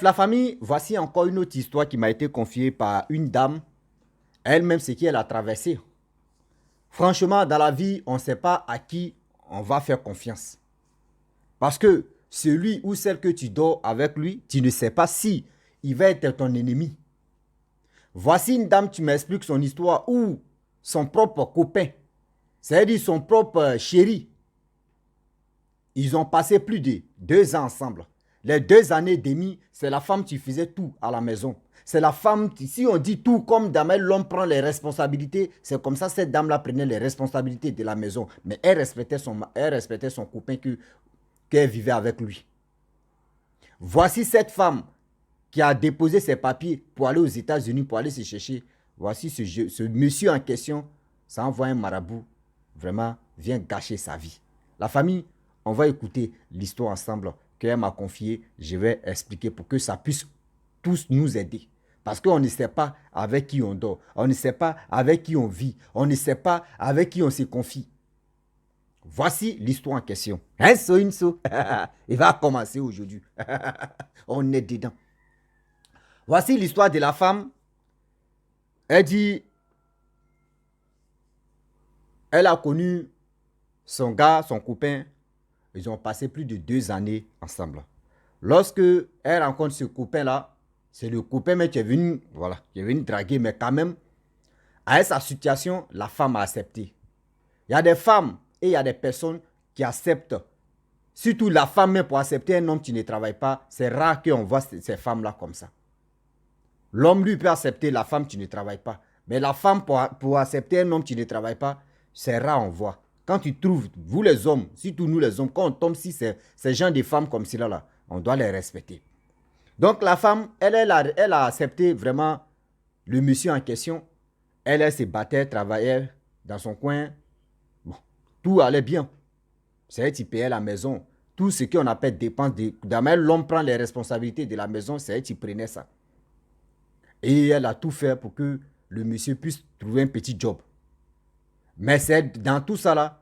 La famille, voici encore une autre histoire qui m'a été confiée par une dame, elle-même ce qu'elle a traversé. Franchement, dans la vie, on ne sait pas à qui on va faire confiance. Parce que celui ou celle que tu dors avec lui, tu ne sais pas si il va être ton ennemi. Voici une dame qui m'explique son histoire où son propre copain, c'est-à-dire son propre chéri, ils ont passé plus de 2 ans ensemble. Les 2 années et demie, c'est la femme qui faisait tout à la maison. C'est la femme qui, si on dit tout comme Damel, l'homme prend les responsabilités, c'est comme ça cette dame-là prenait les responsabilités de la maison. Mais elle respectait son copain qu'elle vivait avec lui. Voici cette femme qui a déposé ses papiers pour aller aux États-Unis, pour aller se chercher. Voici ce monsieur en question, ça envoie un marabout, vraiment, vient gâcher sa vie. La famille, on va écouter l'histoire ensemble qu'elle m'a confiée. Je vais expliquer pour que ça puisse tous nous aider. Parce qu'on ne sait pas avec qui on dort. On ne sait pas avec qui on vit. On ne sait pas avec qui on se confie. Voici l'histoire en question. Un saut, une saut. Il va commencer aujourd'hui. On est dedans. Voici l'histoire de la femme. Elle dit, elle a connu son gars, son copain. Ils ont passé plus de 2 années ensemble. Lorsque elle rencontre ce copain-là, c'est le copain mais qui est venu, voilà, qui est venu draguer, mais quand même, à sa situation, la femme a accepté. Il y a des femmes et il y a des personnes qui acceptent. Surtout la femme, mais pour accepter un homme qui ne travaille pas, c'est rare qu'on voit ces femmes-là comme ça. L'homme, lui, peut accepter la femme qui ne travaille pas. Mais la femme, pour accepter un homme qui ne travaille pas, c'est rare, on voit. Quand tu trouves, vous les hommes, surtout nous les hommes, quand on tombe sur ces gens de femmes comme cela, on doit les respecter. Donc la femme, elle a accepté vraiment le monsieur en question. Elle se battait, travaillait dans son coin. Bon, tout allait bien. C'est elle qui payait la maison. Tout ce qu'on appelle dépenses. D'abord, l'homme prend les responsabilités de la maison, c'est elle qui prenait ça. Et elle a tout fait pour que le monsieur puisse trouver un petit job. Mais c'est dans tout ça là,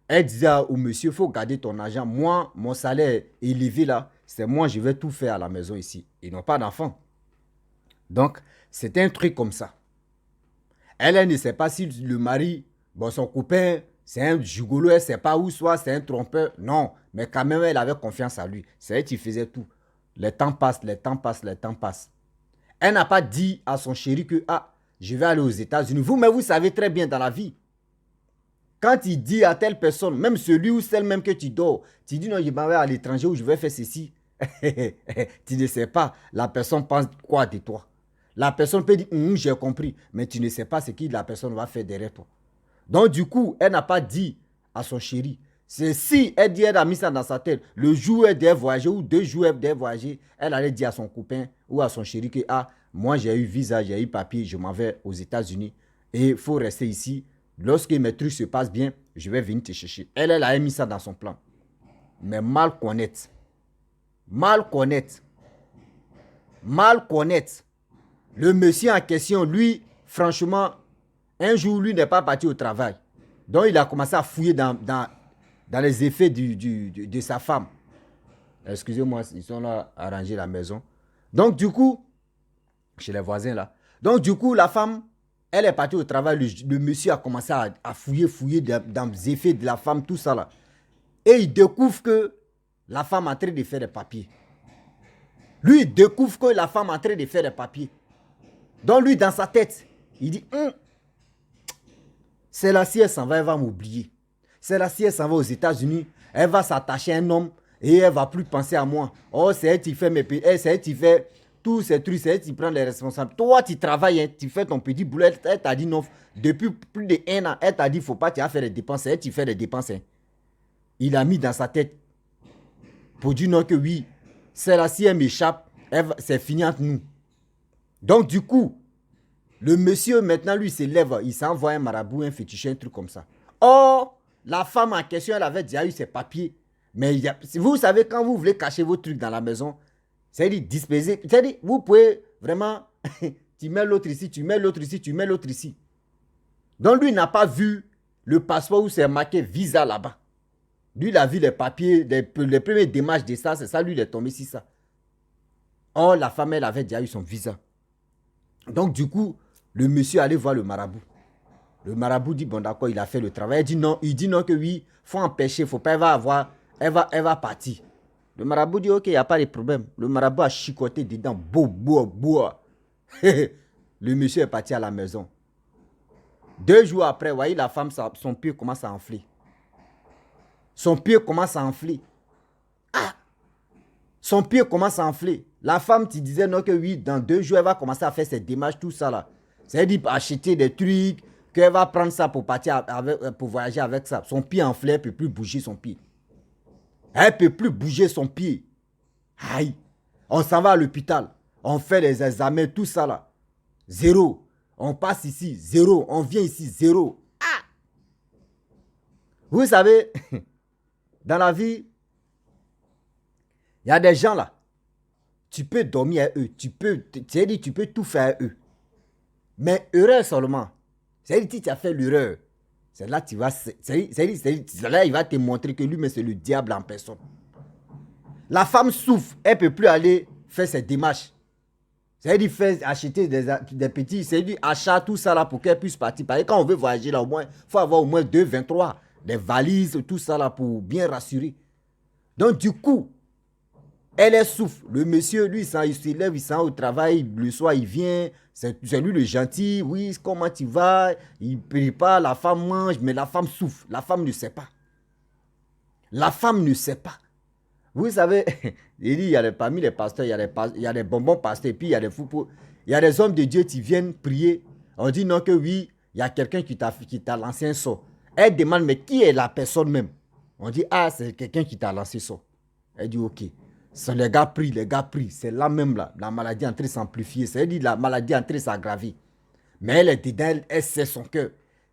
elle disait au monsieur, il faut garder ton argent. Moi, mon salaire élevé là, c'est moi, je vais tout faire à la maison ici. Ils n'ont pas d'enfants. Donc, c'est un truc comme ça. Elle ne sait pas si le mari, bon, son copain, c'est un gigolo, elle ne sait pas où soit, c'est un trompeur. Non, mais quand même, elle avait confiance en lui. C'est elle qui faisait tout. Le temps passe, le temps passe, le temps passe. Elle n'a pas dit à son chéri que, ah, je vais aller aux États-Unis. Vous, mais vous savez très bien dans la vie. Quand il dit à telle personne, même celui ou celle même que tu dors, tu dis non, je m'en vais à l'étranger ou je vais faire ceci. Tu ne sais pas, la personne pense quoi de toi. La personne peut dire, j'ai compris, mais tu ne sais pas ce que la personne va faire derrière toi. Donc du coup, elle n'a pas dit à son chéri. C'est si elle dit, elle a mis ça dans sa tête, le jour où elle devait voyager ou 2 jours elle devait voyager, elle allait dire à son copain ou à son chéri que, ah, moi j'ai eu visa, j'ai eu papier, je m'en vais aux États-Unis et il faut rester ici. Lorsque mes trucs se passent bien, je vais venir te chercher. Elle a mis ça dans son plan. Mais mal connaître. Mal connaître. Mal connaître. Le monsieur en question, lui, franchement, un jour, lui n'est pas parti au travail. Donc, il a commencé à fouiller dans les effets de sa femme. Excusez-moi, ils sont là à ranger la maison. Donc, du coup, chez les voisins là. Donc, du coup, la femme, elle est partie au travail. Le monsieur a commencé à fouiller dans les effets de la femme, tout ça là. Et il découvre que la femme est en train de faire des papiers. Lui, il découvre que la femme est en train de faire des papiers. Donc, lui, dans sa tête, il dit, c'est la si elle s'en va, elle va m'oublier. C'est la si elle s'en va aux États-Unis, elle va s'attacher à un homme et elle ne va plus penser à moi. Oh, c'est elle qui fait mes papiers, c'est elle qui fait tous ces trucs, c'est elle qui prend les responsabilités. Toi, tu travailles, hein, tu fais ton petit boulot, elle t'a dit non. Depuis plus d'1 an, elle t'a dit, il ne faut pas, tu vas faire les dépenses, c'est elle qui fait les dépenses. Hein. Il a mis dans sa tête pour dire non que oui, c'est là si elle m'échappe, c'est fini entre nous. Donc du coup, le monsieur maintenant lui se lève, il s'envoie un marabout, un féticheur, un truc comme ça. Or, la femme en question, elle avait déjà eu ses papiers. Mais vous savez, quand vous voulez cacher vos trucs dans la maison, c'est-à-dire disposer, c'est-à-dire vous pouvez vraiment, tu mets l'autre ici, tu mets l'autre ici, tu mets l'autre ici. Donc lui n'a pas vu le passeport où c'est marqué visa là-bas. Lui, il a vu les papiers, les premières démarches de ça, c'est ça, lui, il est tombé sur ça. Or, la femme, elle avait déjà eu son visa. Donc, du coup, le monsieur allait voir le marabout. Le marabout dit, bon d'accord, il a fait le travail. Il dit non que oui, faut empêcher, faut pas, elle va partir. Le marabout dit, ok, il n'y a pas de problème. Le marabout a chicoté dedans, boua. Le monsieur est parti à la maison. 2 jours après, voyez la femme, son pied commence à enfler. Son pied commence à enfler. Ah! Son pied commence à enfler. La femme, tu disais non que oui, dans 2 jours, elle va commencer à faire ses démarches, tout ça là. C'est-à-dire acheter des trucs, qu'elle va prendre ça pour partir pour voyager avec ça. Son pied enflé, elle ne peut plus bouger son pied. Elle ne peut plus bouger son pied. Aïe. On s'en va à l'hôpital. On fait les examens, tout ça là. 0. On passe ici, 0. On vient ici, 0. Ah! Vous savez, dans la vie, il y a des gens là. Tu peux dormir à eux. Tu peux tout faire à eux. Mais erreur seulement. C'est-à-dire que tu as fait l'erreur. C'est là tu vas. C'est là il va te montrer que lui, mais c'est le diable en personne. La femme souffre. Elle ne peut plus aller faire ses démarches. C'est-à-dire acheter des petits. C'est-à-dire achat tout ça là pour qu'elle puisse partir. Parce que quand on veut voyager là, au moins, il faut avoir au moins 2, 23. Des valises, tout ça là pour bien rassurer. Donc du coup, elle souffre. Le monsieur, lui, il se lève, il s'en va au travail. Le soir, il vient. C'est lui le gentil. Oui, comment tu vas? Il prépare, la femme mange, mais la femme souffre. La femme ne sait pas. La femme ne sait pas. Vous savez, il dit, parmi les pasteurs, il y a des bonbons pasteurs, puis il y a des fous. Il y a des hommes de Dieu qui viennent prier. On dit non que oui, il y a quelqu'un qui t'a lancé un sort. Elle demande, mais qui est la personne même? On dit, ah, c'est quelqu'un qui t'a lancé ça. Elle dit, ok. Les gars prient. C'est là même là. La maladie est en train de s'amplifier. C'est-à-dire la maladie est en train de s'aggraver. Mais elle est dedans, elle sait son cœur.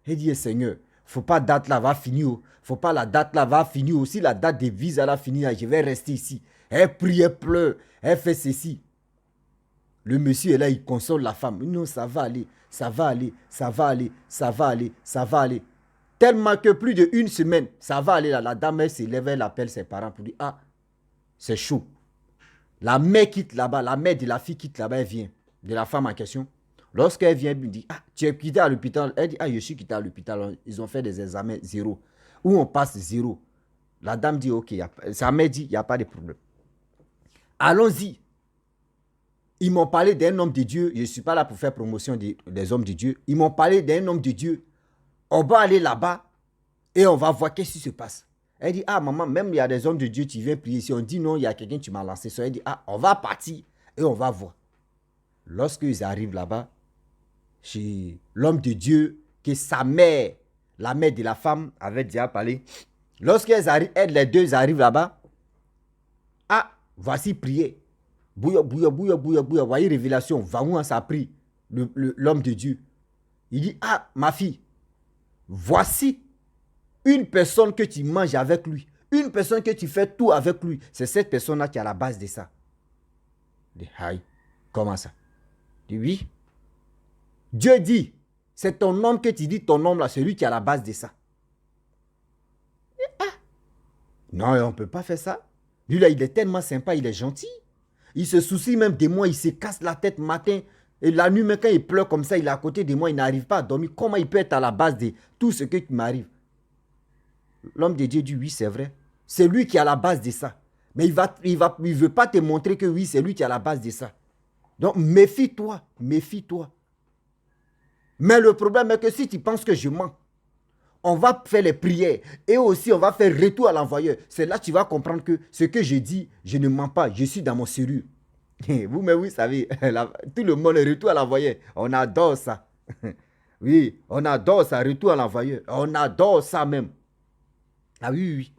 Elle dit, Seigneur, faut pas date là va finir. Faut pas la date là va finir. Aussi la date de visa là finir. Je vais rester ici. Elle prie, elle pleure. Elle fait ceci. Le monsieur est là, il console la femme. Non, ça va aller. Ça va aller. Ça va aller. Ça va aller. Ça va aller. Tellement que plus d'1 semaine, ça va aller là. La dame, elle s'élève, elle appelle ses parents pour dire, ah, c'est chaud. La mère quitte là-bas, la mère de la fille quitte là-bas, elle vient, de la femme en question. Lorsqu'elle vient, elle me dit, ah, tu es quitté à l'hôpital. Elle dit, ah, je suis quitté à l'hôpital. Ils ont fait des examens 0. Où on passe 0. La dame dit, ok, sa mère dit, il n'y a pas de problème. Allons-y. Ils m'ont parlé d'un homme de Dieu. Je ne suis pas là pour faire promotion des hommes de Dieu. Ils m'ont parlé d'un homme de Dieu. On va aller là-bas et on va voir qu'est-ce qui se passe. Elle dit, ah maman, même il y a des hommes de Dieu, tu viens prier ici. On dit non, il y a quelqu'un qui m'a lancé ça. Elle dit, ah, on va partir et on va voir. Lorsqu'ils arrivent là-bas, chez l'homme de Dieu, que sa mère, la mère de la femme, avait déjà parlé. Lorsqu'elles arrivent, les deux arrivent là-bas, ah, voici prier. Bouya. Voyez révélation, va où ça prie, l'homme de Dieu. Il dit, ah, ma fille, voici une personne que tu manges avec lui, une personne que tu fais tout avec lui. C'est cette personne-là qui est à la base de ça. Il dit, aïe, comment ça? Il dit, oui. Dieu dit, c'est ton homme que tu dis, ton homme là, c'est lui qui est à la base de ça. Il dit, ah, non, on ne peut pas faire ça. Lui là, il est tellement sympa, il est gentil. Il se soucie même de moi, il se casse la tête matin. Et la nuit, même quand il pleure comme ça, il est à côté de moi, il n'arrive pas à dormir. Comment il peut être à la base de tout ce qui m'arrive? L'homme de Dieu dit, oui, c'est vrai. C'est lui qui est à la base de ça. Mais il ne veut pas te montrer que oui, c'est lui qui est à la base de ça. Donc, méfie-toi. Mais le problème est que si tu penses que je mens, on va faire les prières et aussi on va faire retour à l'envoyeur. C'est là que tu vas comprendre que ce que je dis, je ne mens pas. Je suis dans mon sérieux. Vous savez, tout le monde est retour à l'envoyeur. On adore ça. Oui, on adore ça, retour à l'envoyeur. On adore ça même. Ah oui.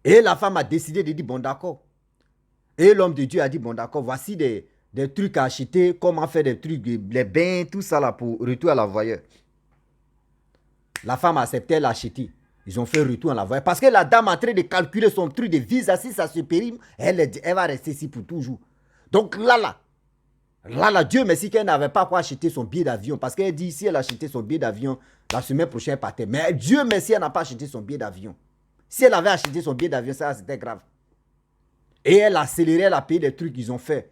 Et la femme a décidé de dire, bon d'accord. Et l'homme de Dieu a dit, bon d'accord, voici des trucs à acheter, comment faire des trucs, les bains, tout ça là pour retour à l'envoyeur. La femme a accepté, elle a acheté. Ils ont fait retour à l'envoyeur. Parce que la dame est en train de calculer son truc de visa, si ça se périme, elle va rester ici pour toujours. Donc là, Dieu merci qu'elle n'avait pas quoi acheter son billet d'avion. Parce qu'elle dit, si elle a acheté son billet d'avion, la semaine prochaine, elle partait. Mais Dieu merci, elle n'a pas acheté son billet d'avion. Si elle avait acheté son billet d'avion, ça c'était grave. Et elle a accéléré, elle a payé des trucs qu'ils ont fait.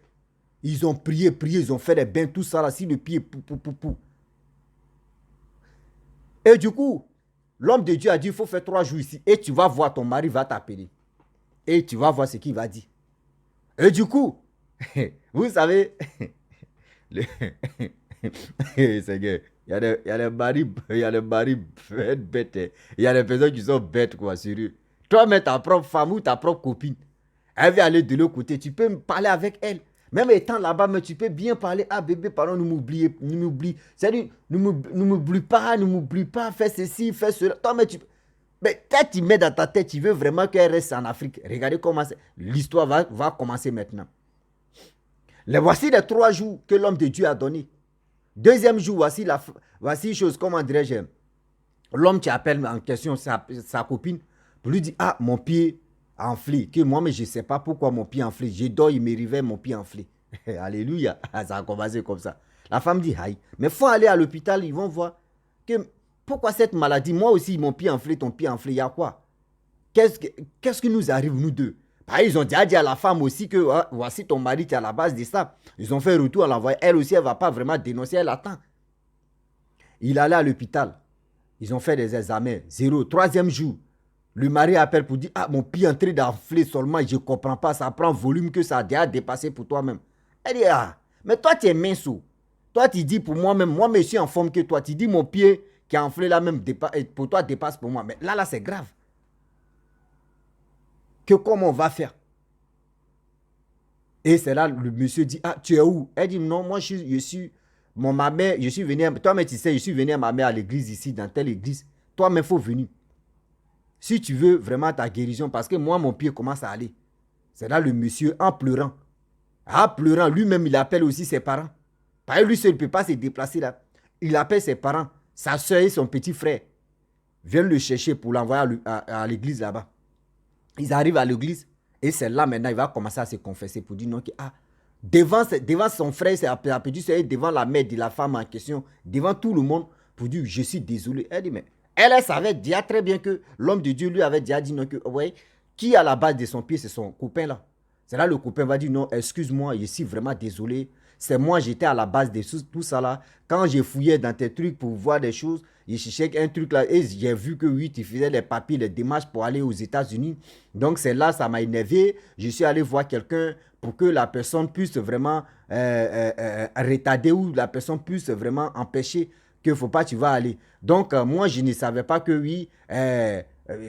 Ils ont prié, ils ont fait des bains, tout ça là, si le pied, pou. Et du coup, l'homme de Dieu a dit, il faut faire 3 jours ici. Et tu vas voir, ton mari va t'appeler. Et tu vas voir ce qu'il va dire. Et du coup, vous savez, c'est que il y a des maris, il y a des maris bêtes. Il y a des personnes qui sont bêtes, quoi, sérieux. Toi, mais ta propre femme ou ta propre copine, elle veut aller de l'autre côté. Tu peux parler avec elle. Même étant là-bas, mais tu peux bien parler. Ah bébé, pardon, ne m'oublie. C'est-à-dire, ne m'oublie pas, fais ceci, fais cela. Toi, mais mais toi, tu mets dans ta tête, tu veux vraiment qu'elle reste en Afrique. Regardez comment l'histoire va commencer maintenant. Voici les 3 jours que l'homme de Dieu a donné. Deuxième jour, voici chose, comment dirais-je, l'homme qui appelle en question sa copine pour lui dire, ah, mon pied enflé, que moi, mais je ne sais pas pourquoi mon pied enflé. Je dors, il me réveille, mon pied enflé. Alléluia, ça a commencé comme ça. La femme dit, aïe, mais il faut aller à l'hôpital, ils vont voir que pourquoi cette maladie, moi aussi, mon pied enflé, ton pied enflé, il y a quoi? Qu'est-ce qui nous arrive, nous deux? Ils ont déjà dit à la femme aussi que voici ton mari qui est à la base de ça. Ils ont fait retour à l'envoyer. Elle aussi, elle ne va pas vraiment dénoncer, elle attend. Il allait à l'hôpital. Ils ont fait des examens. 0. 3e jour, le mari appelle pour dire, ah, mon pied est en train d'enfler seulement, je ne comprends pas, ça prend volume que ça a déjà dépassé pour toi-même. Elle dit, ah, mais toi, tu es mince. Toi, tu dis pour moi-même, moi, je suis en forme que toi. Tu dis mon pied qui a enflé là même, pour toi, dépasse pour moi. Mais là, c'est grave. Que comment on va faire? Et c'est là le monsieur dit, ah, tu es où? Elle dit, non, moi je suis ma mère, je suis venu, toi mais tu sais, je suis venu à ma mère à l'église ici, dans telle église. Toi mais il faut venir. Si tu veux vraiment ta guérison, parce que moi mon pied commence à aller. C'est là le monsieur en pleurant. En pleurant, lui-même il appelle aussi ses parents. Parce que lui seul ne peut pas se déplacer là. Il appelle ses parents, sa soeur et son petit frère. Viennent le chercher pour l'envoyer à l'église là-bas. Ils arrivent à l'église et c'est là maintenant il va commencer à se confesser pour dire non, que, ah, devant son frère, devant la mère de la femme en question, devant tout le monde, pour dire je suis désolé. Elle dit mais elle savait déjà très bien que l'homme de Dieu lui avait déjà dit non, que ouais, qui à la base de son pied, c'est son copain là. C'est là le copain va dire non, excuse-moi, je suis vraiment désolé. C'est moi, j'étais à la base de tout ça là. Quand j'ai fouillé dans tes trucs pour voir des choses, j'ai cherché un truc là et j'ai vu que oui, tu faisais les papiers, les démarches pour aller aux États-Unis. Donc c'est là, ça m'a énervé. Je suis allé voir quelqu'un pour que la personne puisse vraiment retarder ou la personne puisse vraiment empêcher qu'il ne faut pas, tu vas aller. Donc moi, je ne savais pas que oui,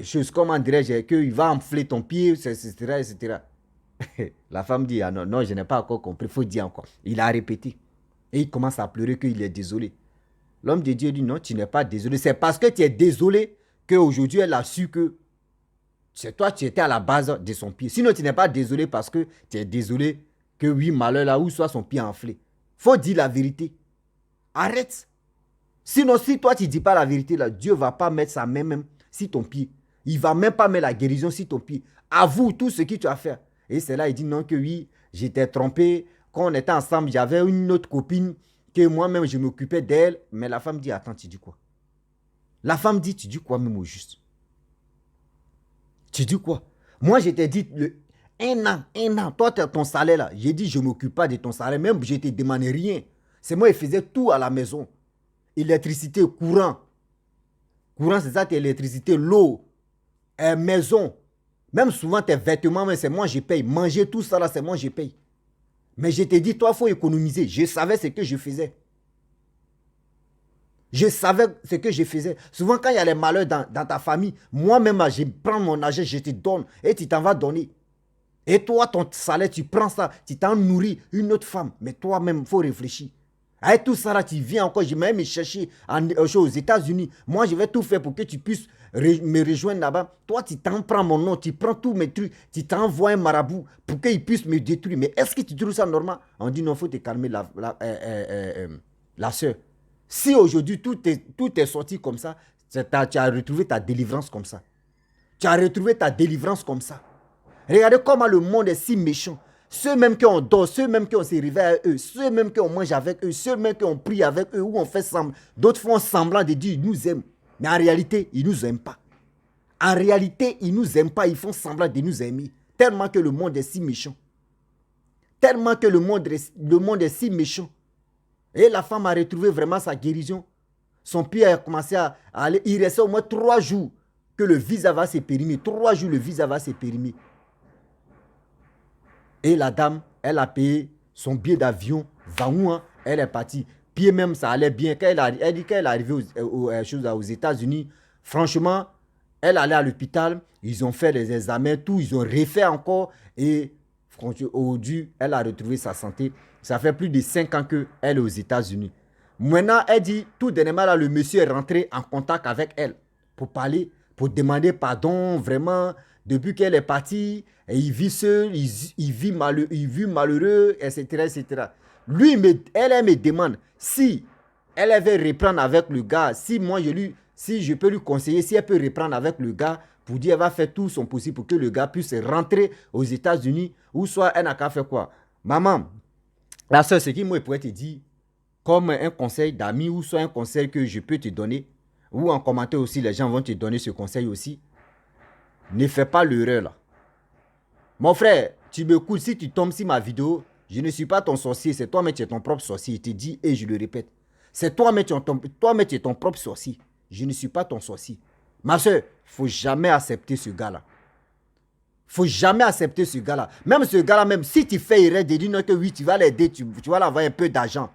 chose, comment dirais-je, qu'il va enfler ton pied, etc., etc. La femme dit, ah non, non, je n'ai pas encore compris, il faut dire encore. Il a répété. Et il commence à pleurer qu'il est désolé. L'homme de Dieu dit, non, tu n'es pas désolé. C'est parce que tu es désolé qu'aujourd'hui, elle a su que c'est toi, tu étais à la base de son pied. Sinon, tu n'es pas désolé parce que tu es désolé que oui, malheur là où soit son pied enflé. Faut dire la vérité. Arrête. Sinon, si toi, tu ne dis pas la vérité, là, Dieu ne va pas mettre sa main même sur ton pied. Il ne va même pas mettre la guérison sur ton pied. Avoue tout ce que tu as fait. Et c'est là, il dit non, que oui, j'étais trompé. Quand on était ensemble, j'avais une autre copine que moi-même, je m'occupais d'elle. Mais la femme dit, attends, tu dis quoi? La femme dit, tu dis quoi même au juste? Tu dis quoi? Moi, je t'ai dit, un an, toi, ton salaire là, j'ai dit, je ne m'occupe pas de ton salaire. Même, je ne te demandais rien. C'est moi, je faisais tout à la maison. Électricité, courant. Courant, c'est ça, électricité, l'eau, maison. Même souvent, tes vêtements, mais c'est moi, je paye. Manger, tout ça, là, c'est moi, je paye. Mais je t'ai dit, toi, il faut économiser. Je savais ce que je faisais. Je savais ce que je faisais. Souvent, quand il y a les malheurs dans ta famille, moi-même, je prends mon argent, je te donne et tu t'en vas donner. Et toi, ton salaire, tu prends ça, tu t'en nourris une autre femme. Mais toi-même, il faut réfléchir. Avec tout ça, là, tu viens encore, je vais me chercher aux États-Unis. Moi, je vais tout faire pour que tu puisses me rejoindre là-bas. Toi, tu t'en prends mon nom, tu prends tous mes trucs, tu t'envoies un marabout pour qu'il puisse me détruire. Mais est-ce que tu trouves ça normal? On dit non, il faut te calmer la soeur. Si aujourd'hui tout est sorti comme ça, tu as retrouvé ta délivrance comme ça. Tu as retrouvé ta délivrance comme ça. Regardez comment le monde est si méchant. Ceux même qui ont dort, ceux même qui ont se réveillé avec eux, ceux même qui ont mangé avec eux, ceux même qui ont pris avec eux, ou on fait semblant. D'autres font semblant de dire ils nous aiment. Mais en réalité, ils ne nous aiment pas. En réalité, ils ne nous aiment pas, ils font semblant de nous aimer. Tellement que le monde est si méchant. Tellement que le monde est si méchant. Et la femme a retrouvé vraiment sa guérison. Son pied a commencé à aller. Il restait au moins 3 jours que le visa va se périmer. 3 jours, le visa va se périmer. Et la dame, elle a payé son billet d'avion. Vaouan, elle est partie. Puis même, ça allait bien. Elle dit qu'elle est arrivée aux États-Unis. Franchement, elle allait à l'hôpital. Ils ont fait les examens, tout. Ils ont refait encore. Et aujourd'hui, elle a retrouvé sa santé. Ça fait plus de 5 ans qu'elle est aux États-Unis. Maintenant, elle dit, tout dernièrement, là, le monsieur est rentré en contact avec elle pour parler, pour demander pardon, vraiment. Depuis qu'elle est partie, et il vit seul, il vit malheureux, etc., etc. Lui, elle me demande si elle avait reprendre avec le gars, si je peux lui conseiller, si elle peut reprendre avec le gars, pour dire elle va faire tout son possible pour que le gars puisse rentrer aux États-Unis, ou soit elle n'a qu'à faire quoi. Maman, la soeur, ce qui moi pourrait te dire, comme un conseil d'ami, ou soit un conseil que je peux te donner, ou en commentaire aussi, les gens vont te donner ce conseil aussi. Ne fais pas l'erreur là. Mon frère, tu m'écoutes, si tu tombes sur ma vidéo, je ne suis pas ton sorcier, c'est toi-même qui es ton propre sorcier. Je te dis et je le répète. C'est toi-même qui es ton propre sorcier. Je ne suis pas ton sorcier. Ma soeur, il ne faut jamais accepter ce gars-là. Il ne faut jamais accepter ce gars-là. Même ce gars-là, même si tu fais erreur de dire non que oui, tu vas l'aider, tu vas l'envoyer un peu d'argent.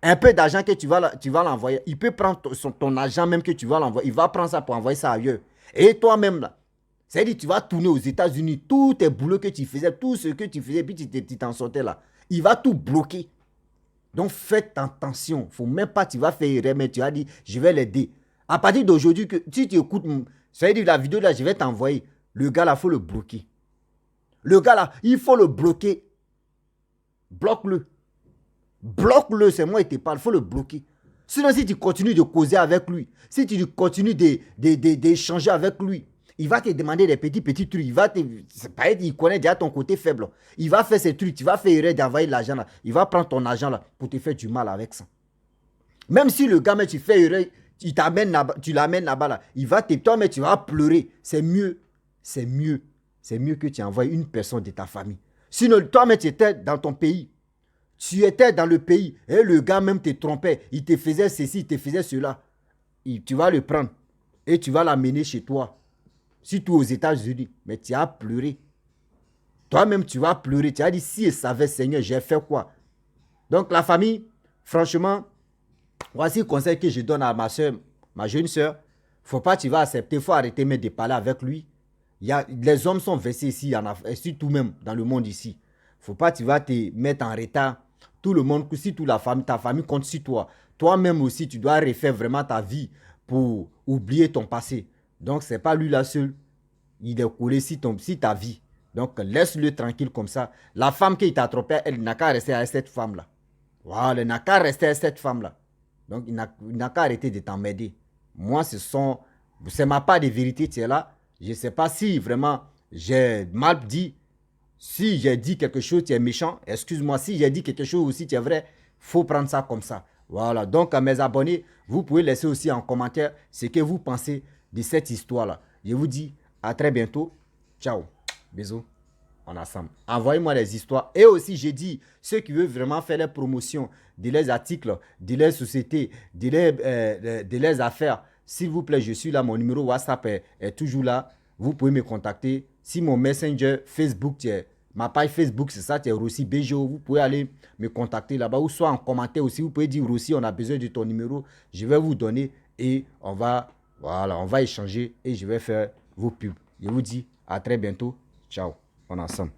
Un peu d'argent que tu vas l'envoyer. Il peut prendre ton argent même que tu vas l'envoyer. Il va prendre ça pour envoyer ça ailleurs. Et toi-même là, c'est-à-dire tu vas tourner aux États-Unis, tous tes boulots que tu faisais, tout ce que tu faisais, puis tu t'en sortais là. Il va tout bloquer. Donc faites attention. Il ne faut même pas, tu vas faire erreur, mais tu vas dire, je vais l'aider. À partir d'aujourd'hui, si tu écoutes, c'est-à-dire la vidéo là, je vais t'envoyer. Le gars là, il faut le bloquer. Le gars là, il faut le bloquer. Bloque-le. Bloque-le, c'est moi qui te parle, il faut le bloquer. Sinon, si tu continues de causer avec lui, si tu continues d'échanger avec lui, il va te demander des petits trucs. Il connaît déjà ton côté faible. Il va faire ces trucs, tu vas faire erreur d'envoyer l'argent là. Il va prendre ton argent là pour te faire du mal avec ça. Même si le gars, mais tu fais erreur, tu l'amènes là-bas là, toi, mais tu vas pleurer. C'est mieux que tu envoies une personne de ta famille. Sinon, toi, mais tu étais dans ton pays. Tu étais dans le pays et le gars même te trompait. Il te faisait ceci, il te faisait cela. Tu vas le prendre et tu vas l'amener chez toi. Surtout aux États-Unis. Mais tu as pleuré. Toi-même, tu vas pleurer. Tu as dit, si il savait, Seigneur, j'ai fait quoi? Donc, la famille, franchement, voici le conseil que je donne à ma soeur, ma jeune soeur. Faut pas, tu vas accepter. Il faut arrêter même de parler avec lui. Les hommes sont versés ici, surtout même dans le monde ici. Faut pas, tu vas te mettre en retard. Tout le monde, si toute ta famille compte sur toi. Toi-même aussi, tu dois refaire vraiment ta vie pour oublier ton passé. Donc, c'est pas lui là seul. Il est collé si ta vie. Donc, laisse-le tranquille comme ça. La femme qui t'a trompé, elle n'a qu'à rester avec cette femme-là. Voilà, elle n'a qu'à rester avec cette femme-là. Donc, il n'a qu'à arrêter de t'emmerder. Moi, c'est ma part de vérité, tu es là. Je ne sais pas si vraiment j'ai mal dit. Si j'ai dit quelque chose, tu es méchant. Excuse-moi, si j'ai dit quelque chose aussi, tu es vrai. Faut prendre ça comme ça. Voilà. Donc, à mes abonnés, vous pouvez laisser aussi en commentaire ce que vous pensez de cette histoire-là. Je vous dis à très bientôt. Ciao. Bisous. On est ensemble. Envoyez-moi les histoires. Et aussi, j'ai dit, ceux qui veulent vraiment faire les promotions de les articles, de les sociétés, de les affaires, s'il vous plaît, je suis là. Mon numéro WhatsApp est toujours là. Vous pouvez me contacter. Si mon Messenger, Facebook, ma page Facebook, c'est ça, c'est Rossi BGO. Vous pouvez aller me contacter là-bas ou soit en commentaire aussi. Vous pouvez dire Rossi, on a besoin de ton numéro. Je vais vous donner et on va échanger et je vais faire vos pubs. Je vous dis à très bientôt. Ciao. On est ensemble.